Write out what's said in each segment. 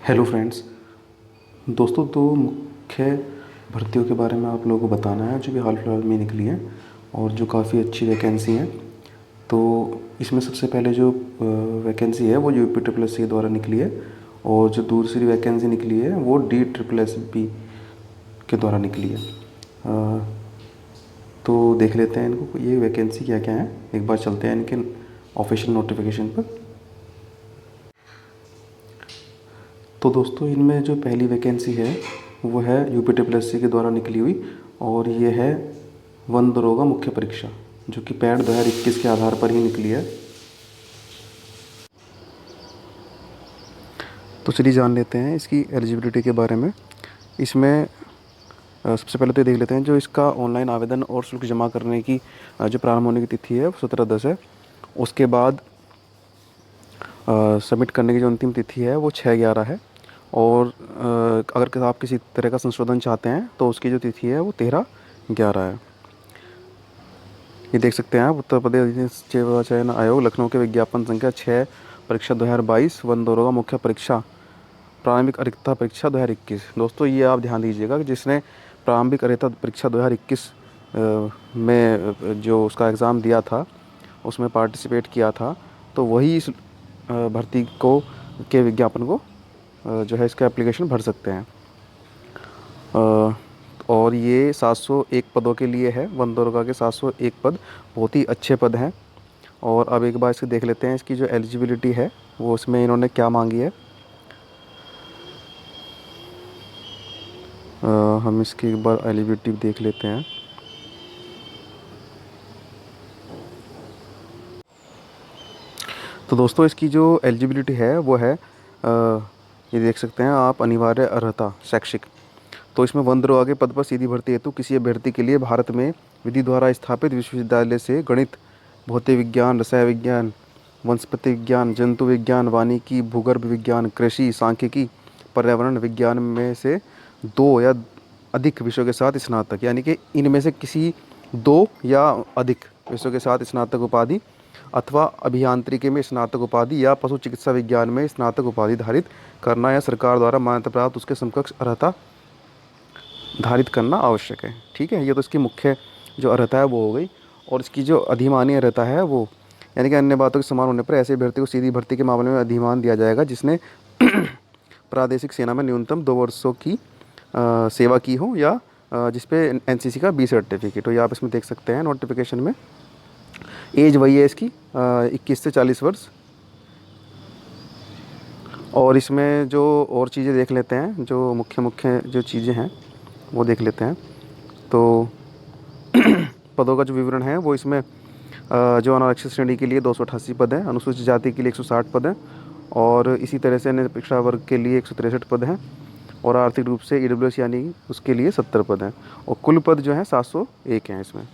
Hello friends. दोस्तों, दो मुख्य भर्तियों के बारे में आप लोगों को बताना है जो कि हाल फिलहाल में निकली हैं और जो काफ़ी अच्छी वैकेंसी हैं। तो इसमें सबसे पहले जो वैकेंसी है वो UP SSC के द्वारा निकली है, और जो दूसरी वैकेंसी निकली है वो DSSB के द्वारा निकली है। तो देख लेते हैं इनको, ये वैकेंसी क्या क्या है। एक बार चलते हैं इनके ऑफिशियल नोटिफिकेशन पर। तो दोस्तों, इनमें जो पहली वैकेंसी है वो है UP SSC के द्वारा निकली हुई, और ये है वन दरोगा मुख्य परीक्षा, जो कि पैड 2021 के आधार पर ही निकली है। तो चलिए जान लेते हैं इसकी एलिजिबिलिटी के बारे में। इसमें सबसे पहले तो ये देख लेते हैं जो इसका ऑनलाइन आवेदन और शुल्क जमा करने की जो प्रारंभ होने की तिथि है वो 17/10 है। उसके बाद सबमिट करने की जो अंतिम तिथि है वो 6/11 है। और अगर आप किसी तरह का संशोधन चाहते हैं तो उसकी जो तिथि है वो 13/11 है। ये देख सकते हैं आप, उत्तर प्रदेश सेवा चयन आयोग लखनऊ के विज्ञापन संख्या 6 परीक्षा 2022 वन दरोगा मुख्य परीक्षा प्रारंभिक अरिहंता परीक्षा 2021। दोस्तों, ये आप ध्यान दीजिएगा कि जिसने प्रारंभिक अरिहंता परीक्षा 2021 में जो उसका एग्ज़ाम दिया था, उसमें पार्टिसिपेट किया था, तो वही इस भर्ती को के विज्ञापन को जो है इसका एप्लीकेशन भर सकते हैं। और ये 701 पदों के लिए है। वन दरोगा के 701 पद बहुत ही अच्छे पद हैं। और अब एक बार इसकी देख लेते हैं इसकी जो एलिजिबिलिटी है वो इसमें इन्होंने क्या मांगी है। हम इसकी एक बार एलिजिबिलिटी देख लेते हैं। तो दोस्तों, इसकी जो एलिजिबिलिटी है वो है ये देख सकते हैं आप, अनिवार्य अर्हता शैक्षिक। तो इसमें वन दरोगा के पद पर सीधी भर्ती हेतु किसी अभ्यर्थी के लिए भारत में विधि द्वारा स्थापित विश्वविद्यालय से गणित, भौतिक विज्ञान, रसायन विज्ञान, वनस्पति विज्ञान, जंतु विज्ञान, वानिकी, भूगर्भ विज्ञान, कृषि, सांख्यिकी, पर्यावरण विज्ञान में से 2 या अधिक विषयों के साथ स्नातक, यानी कि इनमें से किसी 2 या अधिक विषयों के साथ स्नातक उपाधि, अथवा अभियांत्रिकी में स्नातक उपाधि या पशु चिकित्सा विज्ञान में स्नातक उपाधि धारित करना, या सरकार द्वारा मान्यता प्राप्त उसके समकक्ष अर्हता धारित करना आवश्यक है। ठीक है, ये तो इसकी मुख्य जो अर्हता है वो हो गई। और इसकी जो अधिमानी अर्हता है वो, यानी कि अन्य बातों के समान होने पर ऐसे अभ्यर्थी को सीधी भर्ती के मामले में अधिमान दिया जाएगा जिसने प्रादेशिक सेना में न्यूनतम 2 वर्षों की सेवा की हो, या जिसपे NCC का B सर्टिफिकेट हो। ये आप इसमें देख सकते हैं नोटिफिकेशन में। एज वही है इसकी 21 से 40 वर्ष। और इसमें जो और चीज़ें देख लेते हैं, जो मुख्य मुख्य जो चीज़ें हैं वो देख लेते हैं। तो पदों का जो विवरण है वो इसमें जो अनारक्षित श्रेणी के लिए 288 पद हैं, अनुसूचित जाति के लिए 160 पद हैं, और इसी तरह से अन्य पिछड़ा वर्ग के लिए 163 पद हैं, और आर्थिक रूप से EWS यानी उसके लिए 70 पद हैं। और कुल पद जो हैं 701 हैं इसमें।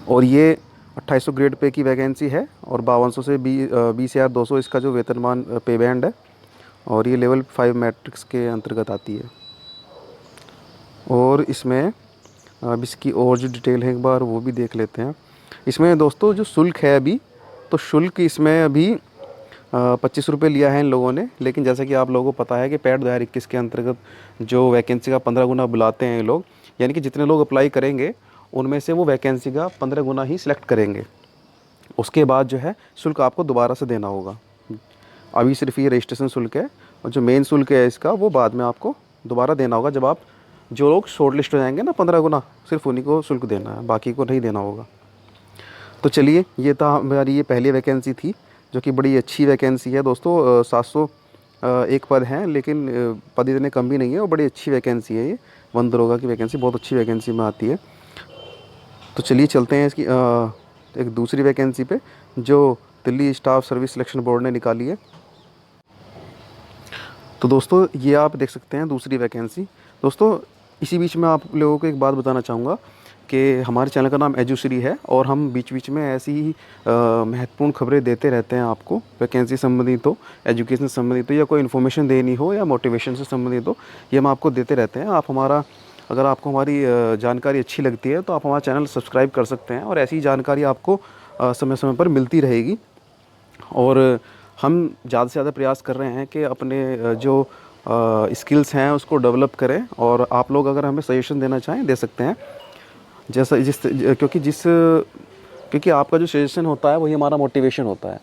और ये 2800 ग्रेड पे की वैकेंसी है, और 5200 से 20,200 इसका जो वेतनमान पे बैंड है, और ये लेवल 5 मैट्रिक्स के अंतर्गत आती है। और इसमें अब इसकी और जो डिटेल है एक बार वो भी देख लेते हैं। इसमें दोस्तों जो शुल्क है अभी, तो शुल्क इसमें अभी 25 रुपये लिया है इन लोगों ने। लेकिन जैसा कि आप लोगों को पता है कि पैड 2021 के अंतर्गत जो वैकेंसी का 15 गुना बुलाते हैं ये लोग, यानी कि जितने लोग अप्लाई करेंगे उनमें से वो वैकेंसी का 15 गुना ही सिलेक्ट करेंगे। उसके बाद जो है शुल्क आपको दोबारा से देना होगा। अभी सिर्फ ये रजिस्ट्रेशन शुल्क है, और जो मेन शुल्क है इसका वो बाद में आपको दोबारा देना होगा। जब आप जो लोग शॉर्ट लिस्ट हो जाएंगे ना 15 गुना, सिर्फ उन्हीं को शुल्क देना है, बाकी को नहीं देना होगा। तो चलिए, ये था हमारी ये पहली वैकेंसी थी, जो कि बड़ी अच्छी वैकेंसी है दोस्तों। 701 पद हैं, लेकिन पद इतने कम भी नहीं है, और बड़ी अच्छी वैकेंसी है ये। वन दरोगा की वैकेंसी बहुत अच्छी वैकेंसी में आती है। तो चलिए चलते हैं इसकी एक दूसरी वैकेंसी पे, जो Delhi staff service selection board ने निकाली है। तो दोस्तों, ये आप देख सकते हैं दूसरी वैकेंसी। दोस्तों, इसी बीच में आप लोगों को एक बात बताना चाहूँगा कि हमारे चैनल का नाम एजुश्री है, और हम बीच बीच में ऐसी ही महत्वपूर्ण खबरें देते रहते हैं आपको। वैकेंसी संबंधित हो, एजुकेशन संबंधित हो, या कोई इन्फॉर्मेशन देनी हो, या मोटिवेशन से संबंधित हो, ये हम आपको देते रहते हैं। आप हमारा, अगर आपको हमारी जानकारी अच्छी लगती है तो आप हमारा चैनल सब्सक्राइब कर सकते हैं, और ऐसी जानकारी आपको समय समय पर मिलती रहेगी। और हम ज़्यादा से ज़्यादा प्रयास कर रहे हैं कि अपने जो स्किल्स हैं उसको डेवलप करें, और आप लोग अगर हमें सजेशन देना चाहें दे सकते हैं, जैसा क्योंकि आपका जो सजेशन होता है वही हमारा मोटिवेशन होता है।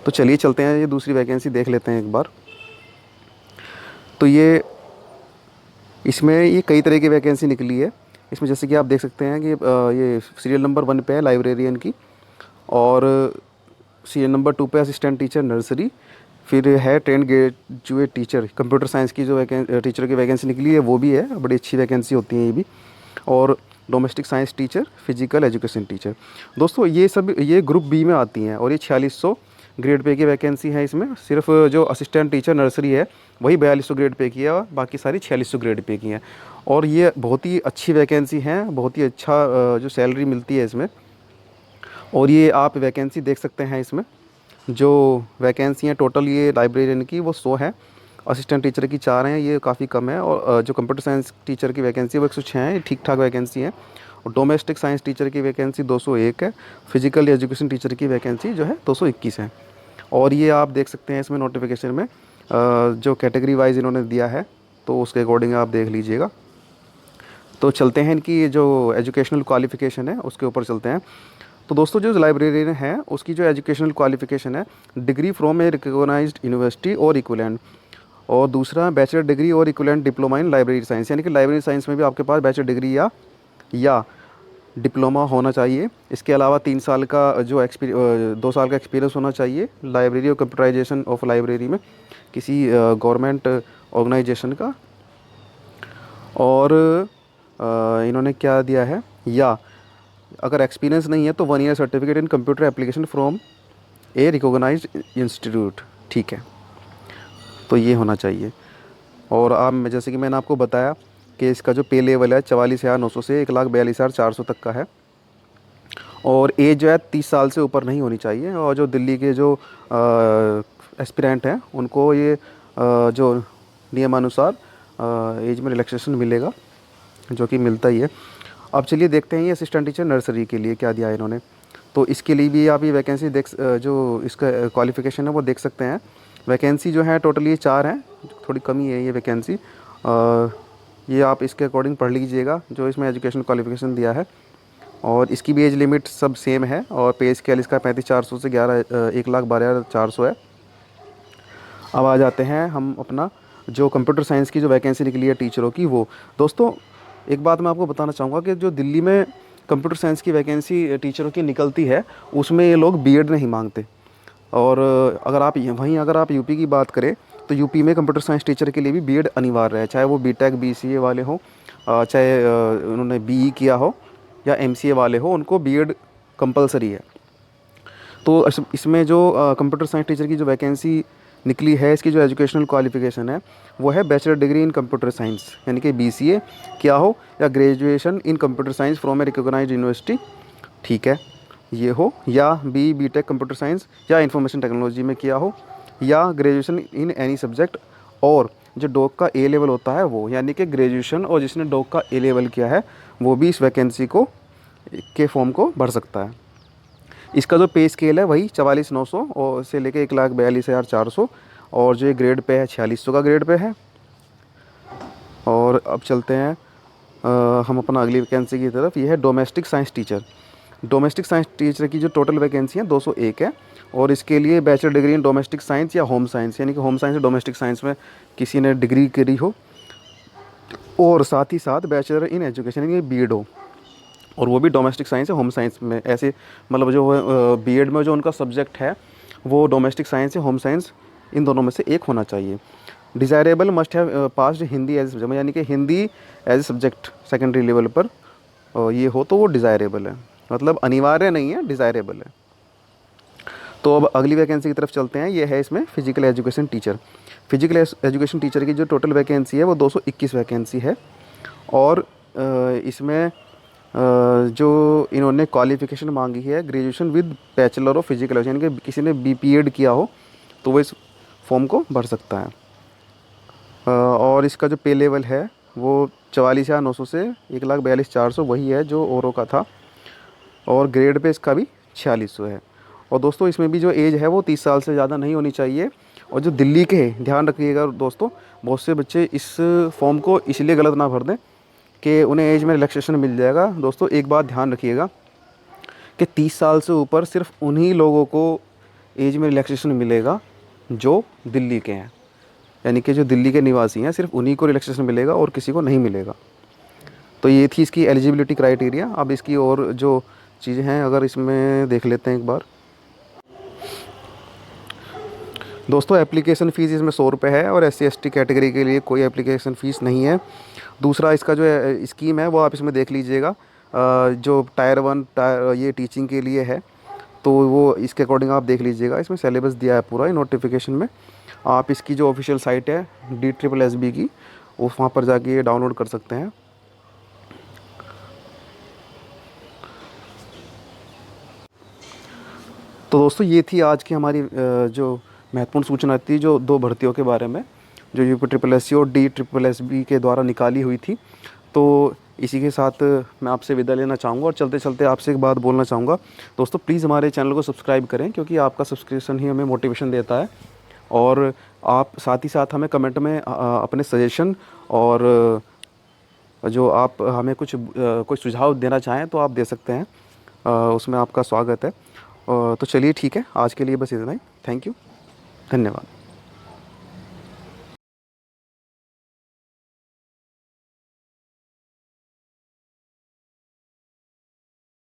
तो चलिए चलते हैं, ये दूसरी वैकेंसी देख लेते हैं एक बार। तो इसमें ये कई तरह की वैकेंसी निकली है। इसमें जैसे कि आप देख सकते हैं कि ये सीरियल नंबर 1 पे है लाइब्रेरियन की, और सीरियल नंबर 2 पे असिस्टेंट टीचर नर्सरी, फिर है trained graduate teacher computer science की जो टीचर की वैकेंसी निकली है वो भी है, बड़ी अच्छी वैकेंसी होती है ये भी। और domestic science teacher, physical education teacher. दोस्तों ये ग्रुप बी में आती हैं, और ये 4600 ग्रेड पे की वैकेंसी है। इसमें सिर्फ जो असिस्टेंट टीचर नर्सरी है वही 4200 ग्रेड पे की है, और बाकी सारी 4600 ग्रेड पे की हैं। और ये बहुत ही अच्छी वैकेंसी हैं, बहुत ही अच्छा जो सैलरी मिलती है इसमें। और ये आप वैकेंसी देख सकते हैं, इसमें जो वैकेंसी हैं टोटल ये लाइब्रेरियन की वो 100 है, असिस्टेंट टीचर की 4 हैं, ये काफ़ी कम है। और जो कंप्यूटर साइंस टीचर की वैकेंसी वो 106 है, ठीक ठाक वैकेंसी है। और डोमेस्टिक साइंस टीचर की वैकेंसी 201 है। फिजिकल एजुकेशन टीचर की वैकेंसी जो है 221 है। और ये आप देख सकते हैं इसमें नोटिफिकेशन में जो कैटेगरी वाइज इन्होंने दिया है, तो उसके अकॉर्डिंग आप देख लीजिएगा। तो चलते हैं इनकी जो एजुकेशनल क्वालिफ़िकेशन है उसके ऊपर चलते हैं। तो दोस्तों जो लाइब्रेरियन है उसकी जो एजुकेशनल क्वालिफ़िकेशन है, degree from a recognised university और इक्विवेलेंट, और दूसरा बैचलर डिग्री और equivalent diploma in library science, यानी कि लाइब्रेरी साइंस में भी आपके पास बैचलर डिग्री या डिप्लोमा होना चाहिए। इसके अलावा 3 साल का जो 2 साल का एक्सपीरियंस होना चाहिए लाइब्रेरी और कंप्यूटराइजेशन ऑफ लाइब्रेरी में किसी गवर्नमेंट ऑर्गेनाइजेशन का। और इन्होंने क्या दिया है, या अगर एक्सपीरियंस नहीं है तो 1 year certificate in computer application from a recognised institute, ठीक है, तो ये होना चाहिए। और आप जैसे कि मैंने आपको बताया कि इसका जो पे लेवल है 44,900 से 1,42,400 तक का है, और एज जो है 30 साल से ऊपर नहीं होनी चाहिए। और जो दिल्ली के जो एस्पिरेंट हैं उनको ये जो नियमानुसार एज में रिलैक्सेशन मिलेगा, जो कि मिलता ही है। अब चलिए देखते हैं ये असिस्टेंट टीचर नर्सरी के लिए क्या दिया है इन्होंने। तो इसके लिए भी आप ये वैकेंसी जो इसका क्वालिफ़िकेशन है वो देख सकते हैं। वैकेंसी जो है टोटली 4 हैं, थोड़ी कमी है ये वैकेंसी। ये आप इसके अकॉर्डिंग पढ़ लीजिएगा जो इसमें एजुकेशन क्वालिफ़िकेशन दिया है। और इसकी भी एज लिमिट सब सेम है, और पे स्केल इसका 35,400 से 1,12,400 है। अब आ जाते हैं हम अपना जो कंप्यूटर साइंस की जो वैकेंसी निकली है टीचरों की वो। दोस्तों एक बात मैं आपको बताना चाहूँगा कि जो दिल्ली में कंप्यूटर साइंस की वैकेंसी टीचरों की निकलती है उसमें ये लोग बीएड नहीं मांगते। और अगर आप यूपी की बात करें तो यूपी में कंप्यूटर साइंस टीचर के लिए भी बीएड अनिवार्य है, चाहे वो बीटेक बीसीए वाले हों, चाहे उन्होंने बीई किया हो या एमसीए वाले हो, उनको बीएड कंपलसरी है। तो इसमें जो कंप्यूटर साइंस टीचर की जो वैकेंसी निकली है इसकी जो एजुकेशनल क्वालिफ़िकेशन है वो है bachelor degree in computer science, यानी कि बीसीए किया हो या graduation in computer science from a recognised university, ठीक है, ये हो, या बीटेक कंप्यूटर साइंस या इंफॉर्मेशन टेक्नोलॉजी में किया हो, या ग्रेजुएशन इन एनी सब्जेक्ट। और जो डॉक का ए लेवल होता है वो, यानी कि ग्रेजुएशन और जिसने डॉक का ए लेवल किया है वो भी इस वैकेंसी के फॉर्म को भर सकता है। इसका जो पे स्केल है वही 44,900 और से लेके 1,42,400, और जो ग्रेड पे है 4600 का ग्रेड पे है। और अब चलते हैं हम अपना अगली वैकेंसी की तरफ। ये है domestic science teacher. Domestic science teacher की जो टोटल वैकेंसी है 201 है, और इसके लिए bachelor degree in domestic science या होम साइंस, यानी कि होम साइंस या डोमेस्टिक साइंस में किसी ने डिग्री करी हो, और साथ ही साथ बैचलर इन एजुकेशन यानी बीएड हो, और वो भी डोमेस्टिक साइंस या होम साइंस में। ऐसे मतलब जो बीएड में जो उनका सब्जेक्ट है वो डोमेस्टिक साइंस या होम साइंस इन दोनों में से एक होना चाहिए। Desirable must have passed Hindi as subject, यानी कि Hindi as a subject secondary level पर ये हो तो वो डिज़ायरेबल है, मतलब अनिवार्य नहीं है, डिज़ायरेबल है। तो अब अगली वैकेंसी की तरफ चलते हैं। ये है इसमें physical education teacher. Physical education teacher की जो टोटल वैकेंसी है वो 221 वैकेंसी है, और इसमें जो इन्होंने क्वालिफ़िकेशन मांगी है graduation with bachelor of physical, यानी कि किसी ने बीपीएड किया हो तो वो इस फॉर्म को भर सकता है। और इसका जो पे लेवल है वो 44,900 से 1,42,400 वही है जो औरों का था, और ग्रेड पे इसका भी 4600 है। और दोस्तों इसमें भी जो एज है वो 30 साल से ज़्यादा नहीं होनी चाहिए। और जो दिल्ली के हैं, ध्यान रखिएगा दोस्तों, बहुत से बच्चे इस फॉर्म को इसलिए गलत ना भर दें कि उन्हें एज में रिलैक्सेशन मिल जाएगा। दोस्तों एक बात ध्यान रखिएगा कि 30 साल से ऊपर सिर्फ उन्हीं लोगों को एज में रिलैक्सेशन मिलेगा जो दिल्ली के हैं, यानी कि जो दिल्ली के निवासी हैं सिर्फ उन्हीं को रिलैक्सेशन मिलेगा और किसी को नहीं मिलेगा। तो ये थी इसकी एलिजिबिलिटी क्राइटेरिया। अब इसकी और जो चीज़ें हैं अगर इसमें देख लेते हैं एक बार। दोस्तों एप्लीकेशन फ़ीस इसमें 100 रुपये है और SC ST कैटेगरी के लिए कोई एप्लीकेशन फ़ीस नहीं है। दूसरा इसका जो स्कीम है वो आप इसमें देख लीजिएगा। जो टायर 1 ये टीचिंग के लिए है, तो वो इसके अकॉर्डिंग आप देख लीजिएगा। इसमें सिलेबस दिया है पूरा नोटिफिकेशन में। आप इसकी जो ऑफिशियल साइट है DSSB की, वो वहाँ पर जाके ये डाउनलोड कर सकते हैं। तो दोस्तों ये थी आज की हमारी जो महत्वपूर्ण सूचना थी जो 2 भर्तियों के बारे में, जो UPSSC और DSSB के द्वारा निकाली हुई थी। तो इसी के साथ मैं आपसे विदा लेना चाहूँगा और चलते चलते आपसे एक बात बोलना चाहूँगा। दोस्तों प्लीज़ हमारे चैनल को सब्सक्राइब करें, क्योंकि आपका सब्सक्रिप्शन ही हमें मोटिवेशन देता है। और आप साथ ही साथ हमें कमेंट में अपने सजेशन और जो आप हमें कोई सुझाव देना चाहें तो आप दे सकते हैं, उसमें आपका स्वागत है। तो चलिए ठीक है, आज के लिए बस इतना ही। थैंक यू, धन्यवाद।